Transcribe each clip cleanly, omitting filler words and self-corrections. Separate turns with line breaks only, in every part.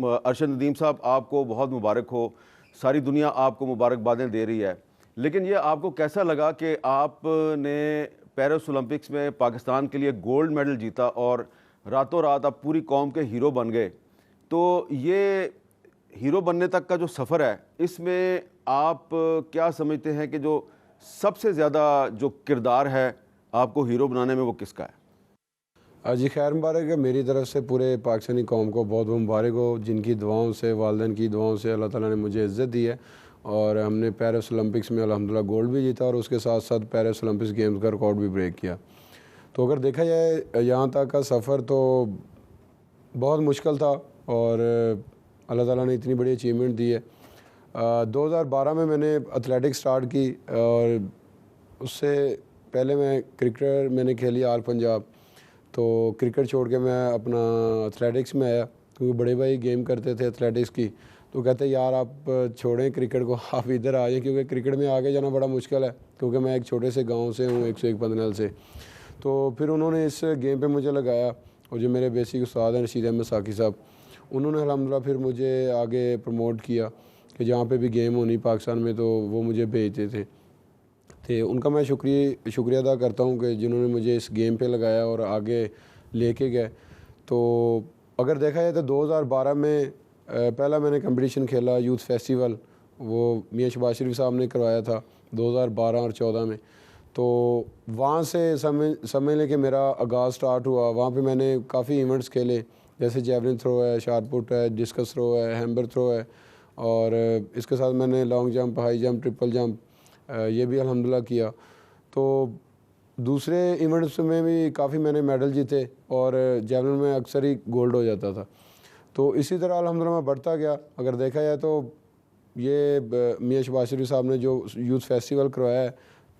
ارشد ندیم صاحب، آپ کو بہت مبارک ہو. ساری دنیا آپ کو مبارکبادیں دے رہی ہے، لیکن یہ آپ کو کیسا لگا کہ آپ نے پیرس اولمپکس میں پاکستان کے لیے گولڈ میڈل جیتا اور راتوں رات آپ پوری قوم کے ہیرو بن گئے؟ تو یہ ہیرو بننے تک کا جو سفر ہے، اس میں آپ کیا سمجھتے ہیں کہ جو سب سے زیادہ جو کردار ہے آپ کو ہیرو بنانے میں، وہ کس کا ہے؟
جی خیر مبارک ہے میری طرف سے پورے پاکستانی قوم کو بہت بہت مبارک ہو، جن کی دعاؤں سے، والدین کی دعاؤں سے اللہ تعالیٰ نے مجھے عزت دی ہے اور ہم نے پیرس اولمپکس میں الحمدللہ گولڈ بھی جیتا اور اس کے ساتھ ساتھ پیرس اولمپکس گیمز کا ریکارڈ بھی بریک کیا. تو اگر دیکھا جائے یہاں تک کا سفر تو بہت مشکل تھا اور اللہ تعالیٰ نے اتنی بڑی اچیومنٹ دی ہے. 2012 میں نے ایتھلیٹکس سٹارٹ کی اور اس سے پہلے میں نے کھیلی آل پنجاب. تو کرکٹ چھوڑ کے میں اپنا ایتھلیٹکس میں آیا کیونکہ بڑے بھائی گیم کرتے تھے ایتھلیٹکس کی. تو کہتے یار آپ چھوڑیں کرکٹ کو، آپ ادھر آ جائیں کیونکہ کرکٹ میں آگے جانا بڑا مشکل ہے کیونکہ میں ایک چھوٹے سے گاؤں سے ہوں 101 پندنل سے. تو پھر انہوں نے اس گیم پہ مجھے لگایا اور جو میرے بیسک استاد ہیں رشید احمد ساقی صاحب، انہوں نے الحمدللہ پھر مجھے آگے پروموٹ کیا کہ جہاں پہ بھی گیم ہونی پاکستان میں تو وہ مجھے بھیجتے تھے. ان کا میں شکریہ ادا کرتا ہوں کہ جنہوں نے مجھے اس گیم پہ لگایا اور آگے لے کے گئے. تو اگر دیکھا جائے تو 2012 میں پہلا میں نے کمپٹیشن کھیلا یوتھ فیسٹیول، وہ میاں شہباز شریف صاحب نے کروایا تھا 2012 اور 2014 میں. تو وہاں سے سمجھ لیں کہ میرا آغاز سٹارٹ ہوا. وہاں پہ میں نے کافی ایونٹس کھیلے جیسے جیولن تھرو ہے، شاٹ پٹ ہے، ڈسکس تھرو ہے، ہیمبر تھرو ہے اور اس کے ساتھ میں نے long jump, high jump, triple jump یہ بھی الحمدللہ کیا. تو دوسرے ایونٹس میں بھی کافی میں نے میڈل جیتے اور جیولن میں اکثر ہی گولڈ ہو جاتا تھا. تو اسی طرح الحمدللہ میں بڑھتا گیا. اگر دیکھا جائے تو یہ میاں شہباز شریف صاحب نے جو یوتھ فیسٹیول کروایا ہے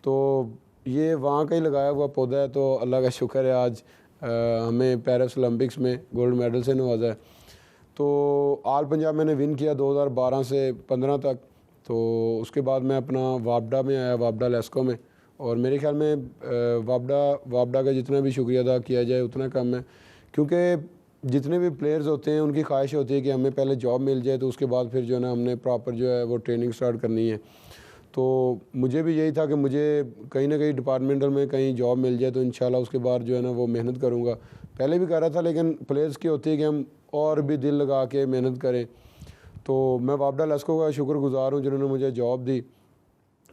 تو یہ وہاں کا ہی لگایا ہوا پودا ہے. تو اللہ کا شکر ہے آج ہمیں پیرس اولمپکس میں گولڈ میڈل سے نوازا ہے. تو آل پنجاب میں نے ون کیا 2012 سے 15 تک. تو اس کے بعد میں اپنا وابڈا میں آیا، وابڈا لیسکو میں. اور میرے خیال میں وابڈا کا جتنا بھی شکریہ ادا کیا جائے اتنا کم ہے کیونکہ جتنے بھی پلیئرز ہوتے ہیں ان کی خواہش ہوتی ہے کہ ہمیں پہلے جاب مل جائے تو اس کے بعد پھر جو ہے نا ہم نے پراپر جو ہے وہ ٹریننگ سٹارٹ کرنی ہے. تو مجھے بھی یہی تھا کہ مجھے کہیں نہ کہیں ڈپارٹمنٹل میں کہیں جاب مل جائے تو انشاءاللہ اس کے بعد جو ہے نا وہ محنت کروں گا. پہلے بھی کر رہا تھا لیکن پلیئرز کی ہوتی ہے کہ ہم اور بھی دل لگا کے محنت کریں. تو میں وابڈا لیسکو کا شکر گزار ہوں جنہوں نے مجھے جاب دی.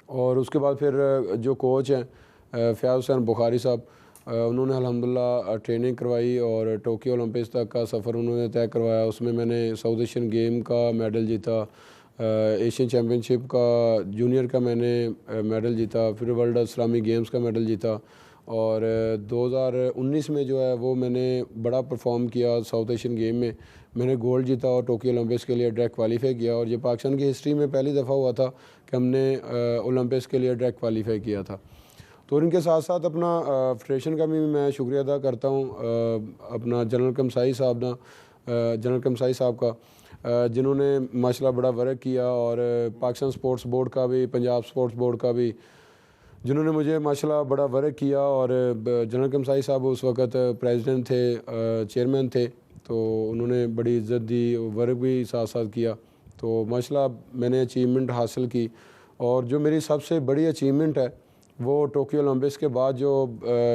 اور اس کے بعد پھر جو کوچ ہیں فیاض حسین بخاری صاحب، انہوں نے الحمدللہ ٹریننگ کروائی اور ٹوکیو اولمپکس تک کا سفر انہوں نے طے کروایا. اس میں نے ساؤتھ ایشین گیم کا میڈل جیتا، ایشین چیمپئن شپ کا جونیئر کا میں نے میڈل جیتا، پھر ورلڈ اسلامی گیمز کا میڈل جیتا. اور 2019 میں جو ہے وہ میں نے بڑا پرفارم کیا ساؤتھ ایشین گیم میں نے گولڈ جیتا اور ٹوکیو اولمپکس کے لیے ڈائریکٹ کوالیفائی کیا. اور یہ پاکستان کی ہسٹری میں پہلی دفعہ ہوا تھا کہ ہم نے اولمپکس کے لیے ڈائریکٹ کوالیفائی کیا تھا. تو ان کے ساتھ ساتھ اپنا فیڈریشن کا بھی میں شکریہ ادا کرتا ہوں اپنا جنرل کمسائی صاحب کا جنہوں نے ماشاءاللہ بڑا ورک کیا، اور پاکستان سپورٹس بورڈ کا بھی، پنجاب سپورٹس بورڈ کا بھی جنہوں نے مجھے ماشاءاللہ بڑا ورک کیا. اور جنرل کمسائی صاحب اس وقت پریزیڈنٹ تھے، چیئرمین تھے، تو انہوں نے بڑی عزت دی، ورک بھی ساتھ ساتھ کیا. تو ماشاءاللہ میں نے اچیومنٹ حاصل کی. اور جو میری سب سے بڑی اچیومنٹ ہے وہ ٹوکیو اولمپکس کے بعد جو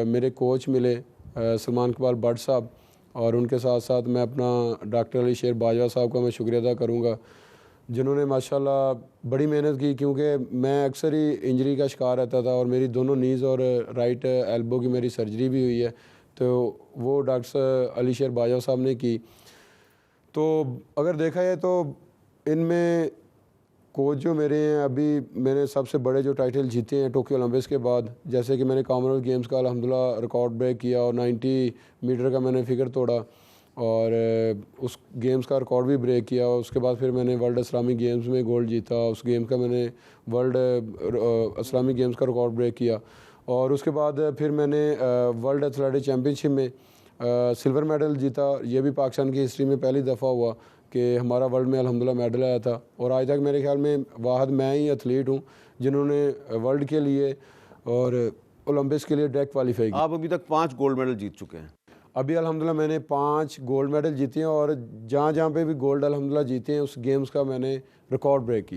میرے کوچ ملے سلمان اقبال بٹ صاحب، اور ان کے ساتھ ساتھ میں اپنا ڈاکٹر علی شیر باجوہ صاحب کا میں شکریہ ادا کروں گا جنہوں نے ماشاءاللہ بڑی محنت کی کیونکہ میں اکثر ہی انجری کا شکار رہتا تھا اور میری دونوں نیز اور رائٹ ایلبو کی میری سرجری بھی ہوئی ہے. تو وہ ڈاکٹر علی شیر باجوہ صاحب نے کی. تو اگر دیکھا جائے تو ان میں کوچ جو میرے ہیں، ابھی میں نے سب سے بڑے جو ٹائٹل جیتے ہیں ٹوکیو اولمپکس کے بعد، جیسے کہ میں نے کامن ویلتھ گیمز کا الحمدللہ ریکارڈ بریک کیا اور 90 میٹر کا میں نے فگر توڑا اور اس گیمز کا ریکارڈ بھی بریک کیا. اس کے بعد پھر میں نے ورلڈ اسلامی گیمز میں گولڈ جیتا، اس گیم کا میں نے ورلڈ اسلامی گیمز کا ریکارڈ بریک کیا. اور اس کے بعد پھر میں نے ورلڈ ایتھلیٹک چیمپئن شپ میں سلور میڈل جیتا. یہ بھی پاکستان کی ہسٹری میں پہلی دفعہ ہوا کہ ہمارا ورلڈ میں الحمدللہ میڈل آیا تھا. اور آج تک میرے خیال میں واحد میں ہی ایتھلیٹ ہوں جنہوں نے ورلڈ کے لیے اور اولمپکس کے لیے ڈائریکٹ کوالیفائی کیا.
آپ ابھی تک 5 گولڈ میڈل جیت چکے ہیں.
ابھی الحمدللہ میں نے 5 گولڈ میڈل جیتے ہیں اور جہاں جہاں پہ بھی گولڈ الحمدللہ جیتے ہیں اس گیمز کا میں نے ریکارڈ بریک کیا.